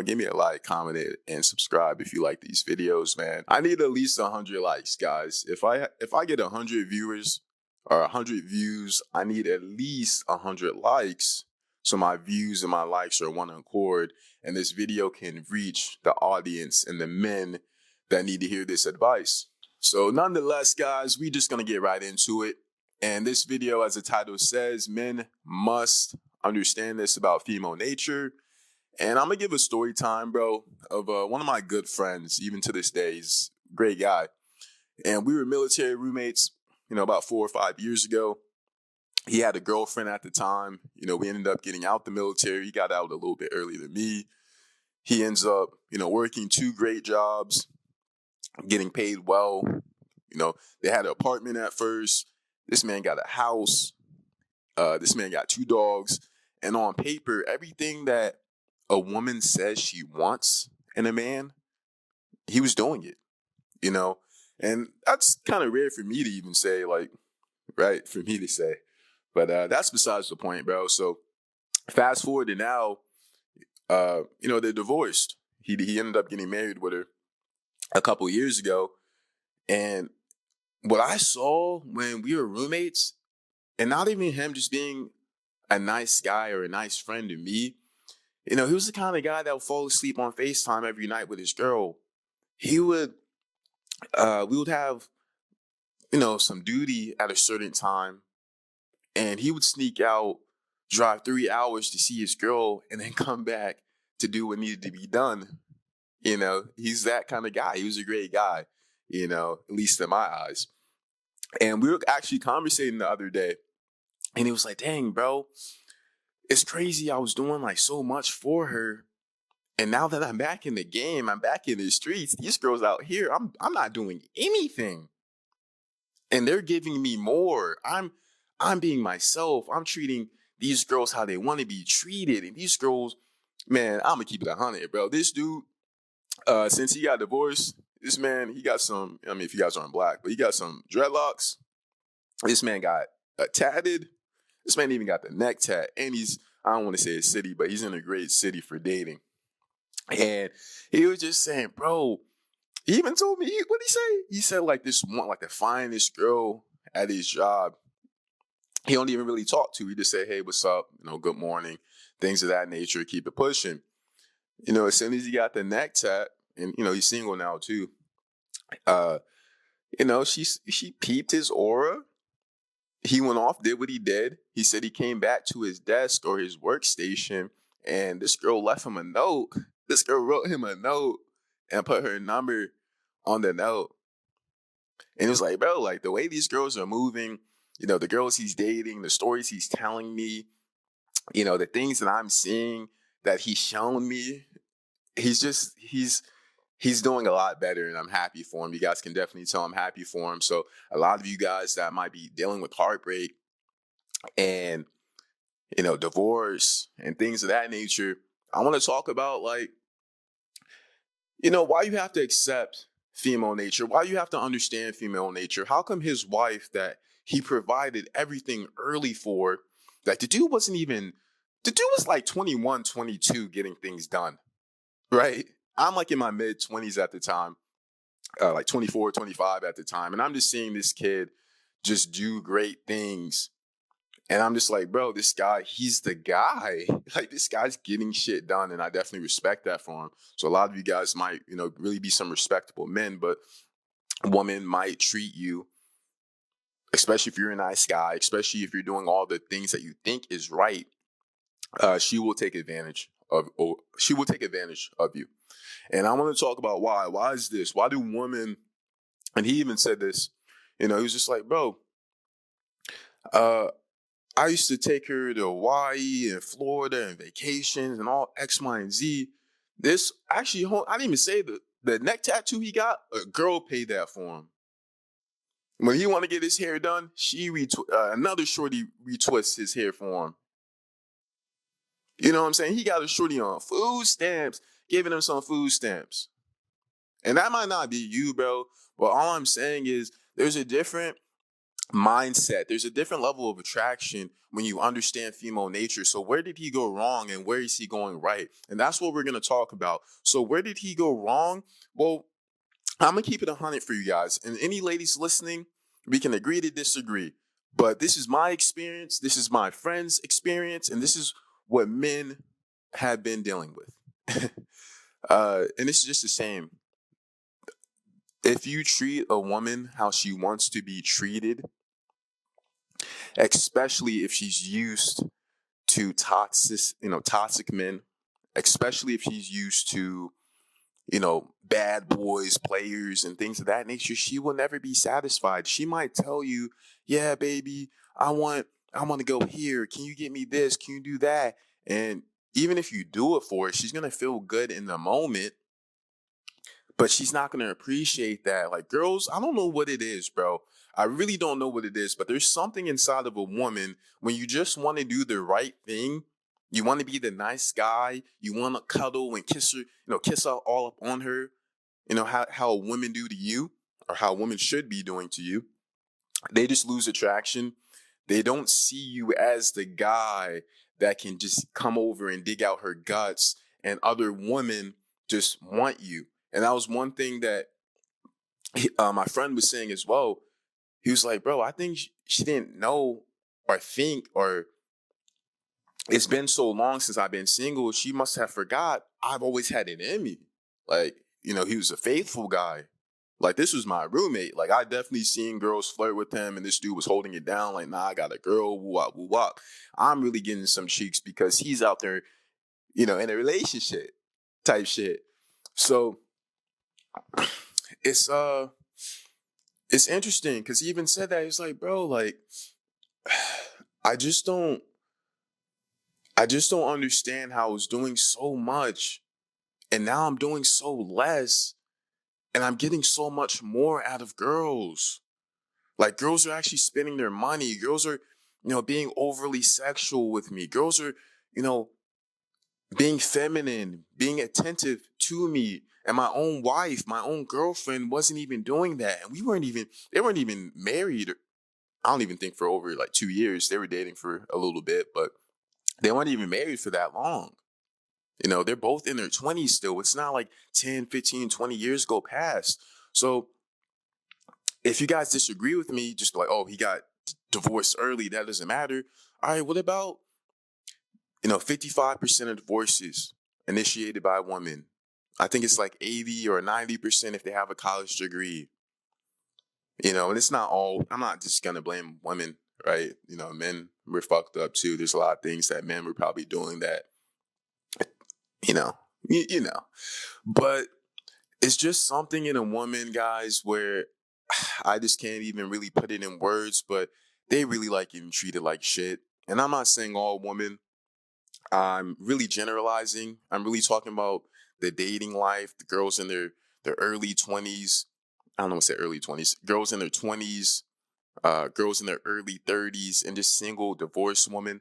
Give me a like, comment it, and subscribe if you like these videos, man. I need at least 100 likes, guys. If I get 100 viewers or 100 views, I need at least 100 likes so my views and my likes are one accord, and this video can reach the audience and the men that need to hear this advice. So nonetheless, guys, we just gonna get right into it. And this video, as the title says, men must understand this about female nature. And I'm gonna give a story time, bro, of one of my good friends. Even to this day, he's a great guy. And we were military roommates, about 4 or 5 years ago. He had a girlfriend at the time. We ended up getting out the military. He got out a little bit earlier than me. He ends up, working 2 great jobs, getting paid well. They had an apartment at first. This man got a house. This man got 2 dogs. And on paper, everything that a woman says she wants in a man, he was doing it, and that's kind of rare for me to even say, right, for me to say, but that's besides the point, bro. So fast forward to now, they're divorced. He ended up getting married with her a couple years ago, and what I saw when we were roommates, and not even him just being a nice guy or a nice friend to me, he was the kind of guy that would fall asleep on FaceTime every night with his girl. We would have, some duty at a certain time, and he would sneak out, drive 3 hours to see his girl, and then come back to do what needed to be done. He's that kind of guy. He was a great guy, at least in my eyes. And we were actually conversating the other day, and he was like, dang, bro, it's crazy. I was doing so much for her. And now that I'm back in the game, I'm back in the streets, these girls out here, I'm not doing anything. And they're giving me more. I'm being myself. I'm treating these girls how they want to be treated. And these girls, man, I'm gonna keep it 100, bro. This dude, since he got divorced, this man, he got some, if you guys aren't black, but he got some dreadlocks. This man got tatted. This man even got the neck tat, and I don't want to say a city, but he's in a great city for dating. And he was just saying, bro, he even told me, what'd he say? He said this one, the finest girl at his job, he don't even really talk to. He just say, hey, what's up? Good morning, things of that nature, keep it pushing. As soon as he got the neck tat, and, he's single now too, she peeped his aura. He went off, did what he did. He said he came back to his desk or his workstation, and this girl left him a note. This girl wrote him a note and put her number on the note. And it was like, bro, the way these girls are moving, the girls he's dating, the stories he's telling me, the things that I'm seeing that he's shown me, he's doing a lot better, and I'm happy for him. You guys can definitely tell I'm happy for him. So a lot of you guys that might be dealing with heartbreak and, divorce and things of that nature, I want to talk about, why you have to accept female nature, why you have to understand female nature. How come his wife that he provided everything early for, the dude was 21, 22 getting things done, right? I'm in my mid-20s at the time, 24, 25 at the time. And I'm just seeing this kid just do great things. And I'm just like, bro, this guy, he's the guy. This guy's getting shit done. And I definitely respect that for him. So a lot of you guys might, really be some respectable men, but a woman might treat you, especially if you're a nice guy, especially if you're doing all the things that you think is right, she will take advantage of you. And I want to talk about why. Why is this? Why do women, and he even said this, he was just like, bro, I used to take her to Hawaii and Florida and vacations and all X, Y, and Z. This, actually, I didn't even say the neck tattoo he got, a girl paid that for him. When he want to get his hair done, another shorty retwists his hair for him. You know what I'm saying? He got a shorty on food stamps, giving him some food stamps. And that might not be you, bro. But all I'm saying is there's a different mindset. There's a different level of attraction when you understand female nature. So where did he go wrong and where is he going right? And that's what we're going to talk about. So where did he go wrong? Well, I'm going to keep it 100 for you guys. And any ladies listening, we can agree to disagree. But this is my experience. This is my friend's experience. And this is what men have been dealing with. And it's just the same. If you treat a woman how she wants to be treated, especially if she's used to toxic men, especially if she's used to, bad boys, players, and things of that nature, she will never be satisfied. She might tell you, "Yeah, baby, I want to go here. Can you get me this? Can you do that?" And even if you do it for her, she's gonna feel good in the moment, but she's not going to appreciate that. Like, girls, I don't know what it is, bro. I really don't know what it is, but there's something inside of a woman when you just want to do the right thing. You want to be the nice guy. You want to cuddle and kiss her, kiss her all up on her. How women do to you, or how women should be doing to you. They just lose attraction. They don't see you as the guy that can just come over and dig out her guts, and other women just want you. And that was one thing that my friend was saying as well. He was like, "Bro, I think she didn't know or think, or it's been so long since I've been single. She must have forgot I've always had it in me. Like, he was a faithful guy. Like, this was my roommate. Like, I definitely seen girls flirt with him, and this dude was holding it down. Like, nah, I got a girl. Woo wop, woo wop. I'm really getting some cheeks because he's out there, in a relationship type shit. So it's it's interesting because he even said that. He's like, bro, like, I just don't understand how I was doing so much and now I'm doing so less and I'm getting so much more out of girls. Like, girls are actually spending their money. Girls are, being overly sexual with me. Girls are, you know, being feminine, being attentive to me. And my own wife, my own girlfriend wasn't even doing that. And they weren't even married. I don't even think for over like 2 years. They were dating for a little bit, but they weren't even married for that long. They're both in their 20s still. It's not like 10, 15, 20 years go past. So if you guys disagree with me, just be like, oh, he got divorced early. That doesn't matter. All right, what about, 55% of divorces initiated by women? I think it's like 80 or 90% if they have a college degree. And it's not all, I'm not just going to blame women, right? Men were fucked up too. There's a lot of things that men were probably doing that, you know, you know, but it's just something in a woman, guys, where I just can't even really put it in words, but they really like getting treated like shit. And I'm not saying all women. I'm really generalizing. I'm really talking about the dating life, the girls in their early 20s. I don't know what's their early 20s. Girls in their 20s, girls in their early 30s, and just single divorced women.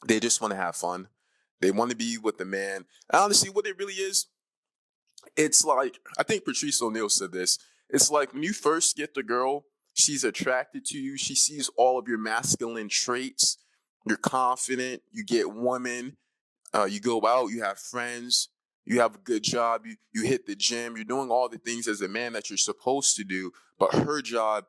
They just want to have fun. They want to be with the man. And honestly, what it really is, it's like, I think Patrice O'Neal said this. It's like when you first get the girl, she's attracted to you. She sees all of your masculine traits. You're confident. You get woman. You go out. You have friends. You have a good job. You hit the gym. You're doing all the things as a man that you're supposed to do. But her job,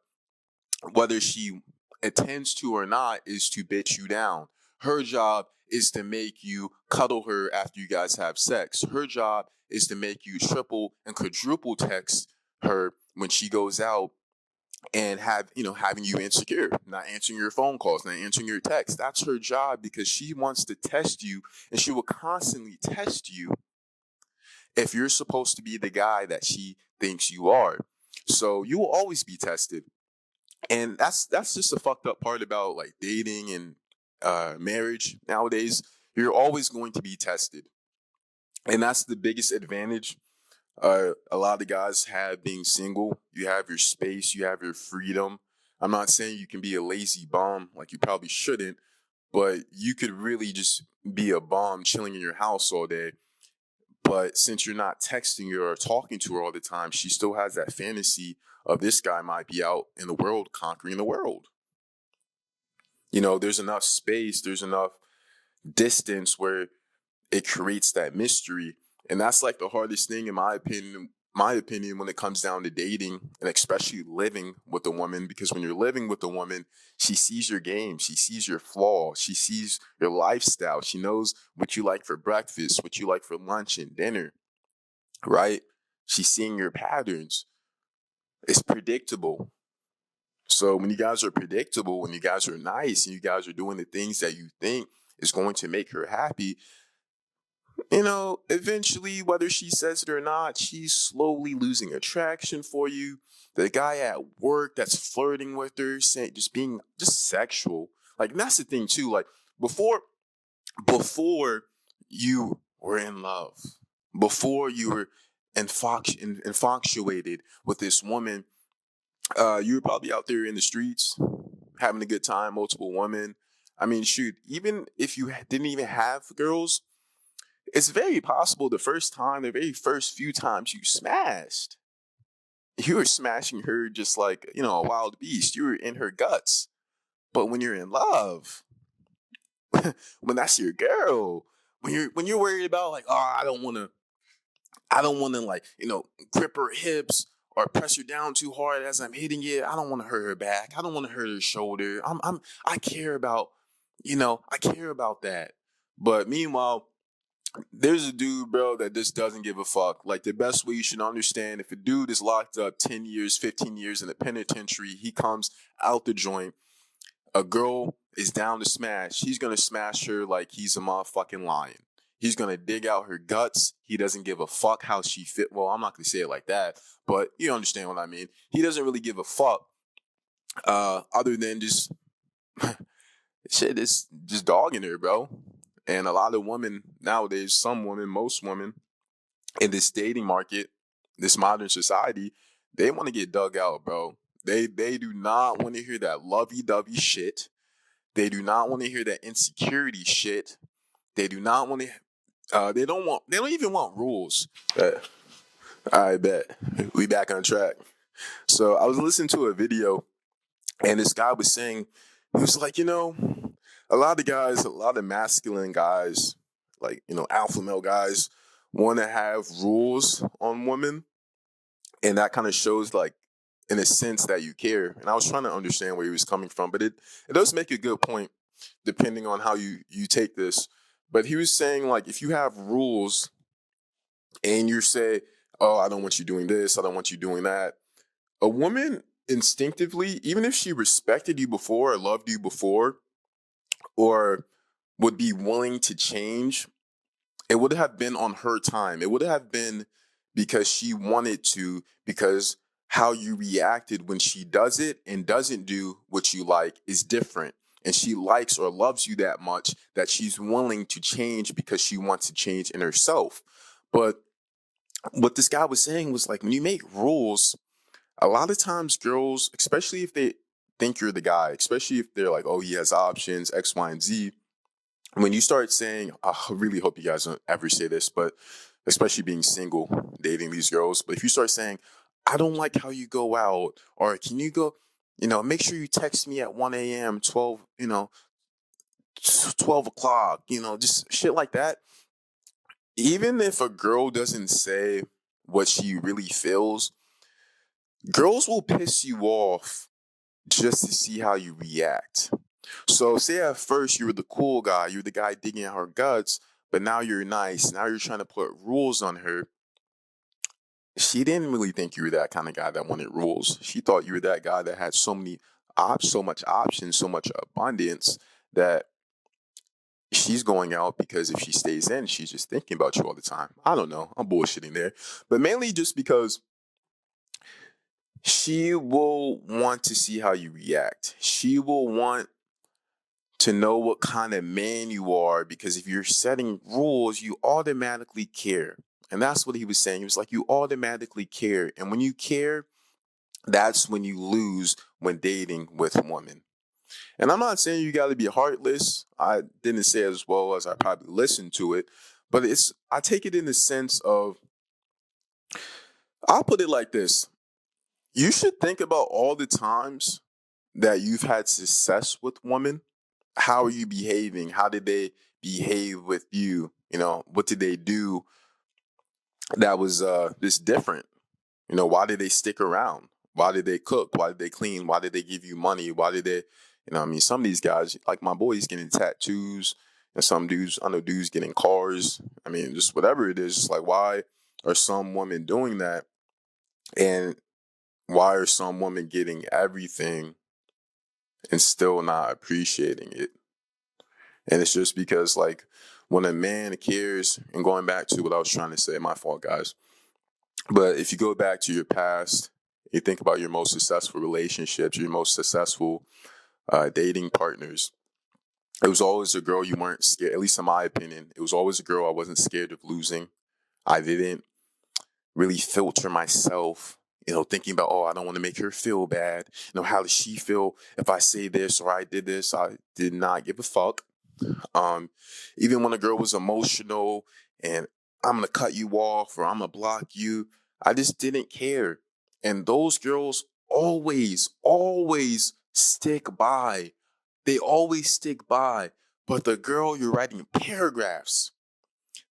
whether she intends to or not, is to bitch you down. Her job is to make you cuddle her after you guys have sex. Her job is to make you triple and quadruple text her when she goes out and having you insecure, not answering your phone calls, not answering your texts. That's her job because she wants to test you, and she will constantly test you if you're supposed to be the guy that she thinks you are. So you will always be tested. And that's just a fucked up part about like dating and marriage nowadays. You're always going to be tested, and that's the biggest advantage a lot of guys have being single. You have your space, you have your freedom. I'm not saying you can be a lazy bum, like you probably shouldn't, but you could really just be a bum chilling in your house all day. But since you're not texting her or talking to her all the time, she still has that fantasy of this guy might be out in the world conquering the world. There's enough space, there's enough distance where it creates that mystery. And that's like the hardest thing in my opinion, when it comes down to dating and especially living with a woman, because when you're living with a woman, she sees your game, she sees your flaws, she sees your lifestyle, she knows what you like for breakfast, what you like for lunch and dinner, right? She's seeing your patterns. It's predictable. So when you guys are predictable, when you guys are nice and you guys are doing the things that you think is going to make her happy, eventually, whether she says it or not, she's slowly losing attraction for you. The guy at work that's flirting with her, saying just being just sexual. Like, and that's the thing too. Like before you were in love, before you were infatuated with this woman, you were probably out there in the streets having a good time, multiple women. I mean, shoot, even if you didn't even have girls, it's very possible the very first few times you smashed, you were smashing her just like, a wild beast. You were in her guts. But when you're in love, when that's your girl, when you're worried about like, oh, I don't wanna like, grip her hips or press her down too hard as I'm hitting it. I don't want to hurt her back. I don't want to hurt her shoulder. I care about, I care about that. But meanwhile, there's a dude, bro, that just doesn't give a fuck. Like, the best way you should understand, if a dude is locked up 10 years, 15 years in the penitentiary, he comes out the joint, a girl is down to smash, he's going to smash her like he's a motherfucking lion. He's going to dig out her guts. He doesn't give a fuck how she fit. Well, I'm not going to say it like that, but you understand what I mean. He doesn't really give a fuck other than just shit, it's just dogging her, bro. And a lot of women nowadays, some women, most women in this dating market, this modern society, they want to get dug out, bro. They do not want to hear that lovey-dovey shit. They do not want to hear that insecurity shit. They do not want to. They don't even want rules. I bet we back on track. So I was listening to a video, and this guy was saying, he was like, a lot of masculine guys, like, alpha male guys, want to have rules on women. And that kind of shows, like, in a sense that you care. And I was trying to understand where he was coming from, but it does make a good point depending on how you take this. But he was saying, like, if you have rules and you say, oh, I don't want you doing this, I don't want you doing that, a woman instinctively, even if she respected you before or loved you before, or would be willing to change, it would have been on her time. It would have been because she wanted to, because how you reacted when she does it and doesn't do what you like is different. And she likes or loves you that much that she's willing to change because she wants to change in herself. But what this guy was saying was, like, when you make rules, a lot of times girls, especially if they think you're the guy, especially if they're like, oh, he has options, X, Y, and Z. When you start saying, I really hope you guys don't ever say this, but especially being single, dating these girls, but if you start saying, I don't like how you go out, or can you go, make sure you text me at 1 a.m., 12 o'clock, just shit like that. Even if a girl doesn't say what she really feels, girls will piss you off just to see how you react. So say at first you were the cool guy, you're the guy digging at her guts, but now you're nice. Now you're trying to put rules on her. She didn't really think you were that kind of guy that wanted rules. She thought you were that guy that had so much options, so much abundance that she's going out because if she stays in, she's just thinking about you all the time. I don't know. I'm bullshitting there. But mainly just because she will want to see how you react. She will want to know what kind of man you are, because if you're setting rules, you automatically care. And that's what he was saying. He was like, you automatically care. And when you care, that's when you lose when dating with women. And I'm not saying you got to be heartless. I didn't say it as well as I probably listened to it. But I take it in the sense of, I'll put it like this. You should think about all the times that you've had success with women. How are you behaving? How did they behave with you? What did they do that was just different? Why did they stick around? Why did they cook? Why did they clean? Why did they give you money? Why did they, some of these guys, like my boys getting tattoos, and some dudes, I know dudes getting cars. Just whatever it is, just like, why are some women doing that? And why are some women getting everything and still not appreciating it? And it's just because, like, when a man cares, and going back to what I was trying to say, my fault, guys. But if you go back to your past, you think about your most successful relationships, your most successful dating partners, it was always a girl you weren't scared, at least in my opinion. It was always a girl I wasn't scared of losing. I didn't really filter myself, thinking about, oh, I don't want to make her feel bad. How does she feel if I say this or I did this? I did not give a fuck. Even when a girl was emotional and I'm going to cut you off or I'm going to block you, I just didn't care. And those girls always, always stick by. They always stick by. But the girl you're writing paragraphs,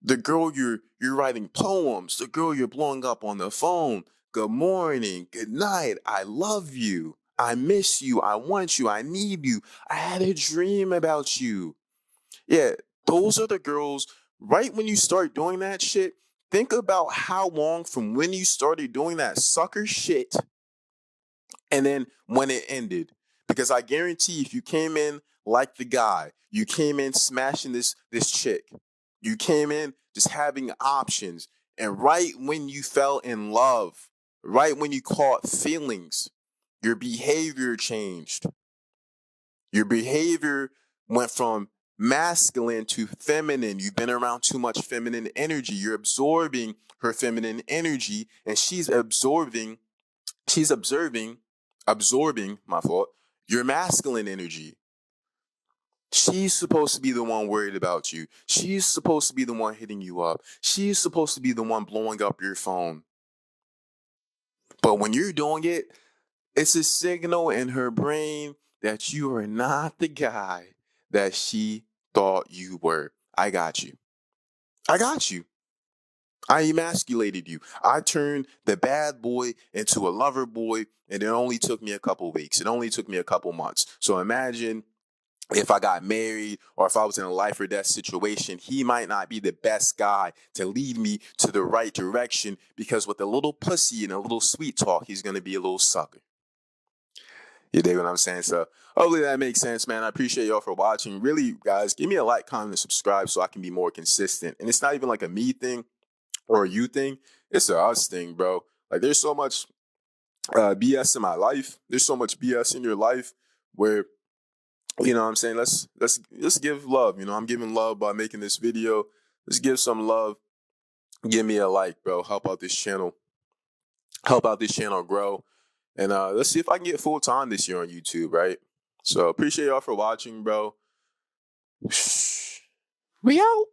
the girl you're writing poems, the girl you're blowing up on the phone, good morning, good night, I love you, I miss you, I want you, I need you, I had a dream about you. Yeah, those are the girls. Right when you start doing that shit, think about how long from when you started doing that sucker shit and then when it ended. Because I guarantee if you came in like the guy, you came in smashing this chick, you came in just having options, and right when you fell in love, right when you caught feelings, your behavior changed. Your behavior went from masculine to feminine. You've been around too much feminine energy. You're absorbing her feminine energy, and she's absorbing, my fault, your masculine energy. She's supposed to be the one worried about you. She's supposed to be the one hitting you up. She's supposed to be the one blowing up your phone. But when you're doing it, it's a signal in her brain that you are not the guy that she thought you were. I got you. I got you. I emasculated you. I turned the bad boy into a lover boy, and it only took me a couple weeks. It only took me a couple months. So imagine if I got married or if I was in a life or death situation, he might not be the best guy to lead me to the right direction, because with a little pussy and a little sweet talk, he's going to be a little sucker. You dig what I'm saying? So hopefully that makes sense, man. I appreciate y'all for watching. Really, guys, give me a like, comment, and subscribe so I can be more consistent. And it's not even like a me thing or a you thing. It's a us thing, bro. Like, there's so much BS in my life. There's so much BS in your life where, you know what I'm saying? Let's give love. I'm giving love by making this video. Let's give some love. Give me a like, bro. Help out this channel. Help out this channel grow. And let's see if I can get full time this year on YouTube, right? So appreciate y'all for watching, bro. We out.